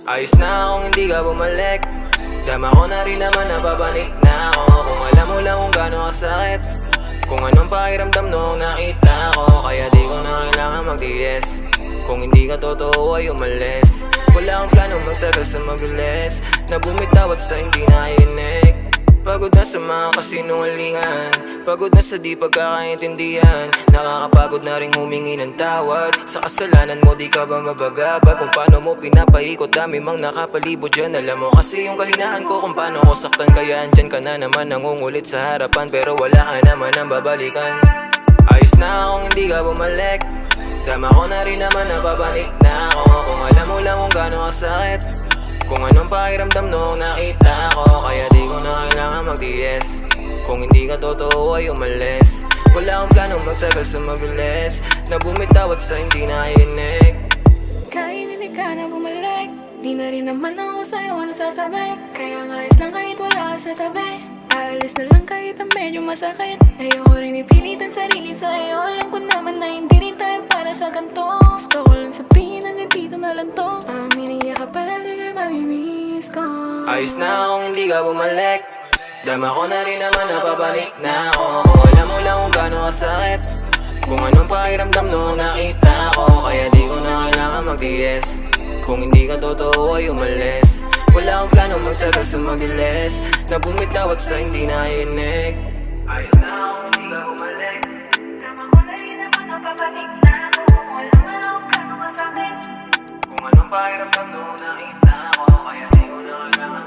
Ayos na akong hindi ka bumalik. Dama ko na rin naman nababanik na ako. Kung alam mo lang kung gano'ng kasakit, kung anong pakiramdam noong nakita ko. Kaya di ko na kailangan magtiis. Kung hindi ka totoo ay umalis. Wala akong planong magtagal sa mabilis, na bumitaw at sa hindi naiinig. Pagod na sa mga kasinungalingan, pagod na sa di pagkakaintindihan. Nakakapagod na rin humingi ng tawad. Sa kasalanan mo di ka ba mabagabag? Kung paano mo pinapaikot, dami mang nakapalibot dyan. Alam mo kasi yung kahinaan ko kung paano ko saktan. Kaya andyan ka na naman nangungulit sa harapan, pero wala ka naman ang babalikan. Ayos na akong hindi ka bumalik. Dama ko na rin naman nababanik na ako. Kung alam mo lang kung gano'ng kasakit, kung anong pakiramdam noong nakita ko. Kaya di ko na kailangan magtiis. Kung hindi ka totoo ay umalis. Wala akong planong magtagal sa mabilis, na bumitaw at sa hindi naiinig. Kahit hindi ka na bumalik, di na rin naman ako sa'yo nasasabi. Kaya nga ayos lang kahit wala ka sa tabi. Aalis na lang kahit ang medyo masakit. Ayoko rin ipilitan sarili sa'yo. Alam ko naman na hindi rin tayo para sa ganito. Gusto ko lang sabihin hanggang dito na lang to. Aminin niya ka pala lang mamimiss ko. Ayos na akong hindi ka bumalik. Dama ko na rin naman nababanik na ako. Kung alam mo lang kung gano'ng kasakit, kung anong pakiramdam noong nakita ko. Kaya di ko na kailangan magtiis. Kung hindi ka totoo ay umalis. Wala akong planong magtagal sa mabilis, na bumitaw at sa hindi naiinig. Ayos na akong hindi ka bumalik. Tama ko na rin naman napapanik na ako. Walang malaw ka nung masakit. Kung anong pakiramdam noong nakita ko. Kaya di ko na kailangan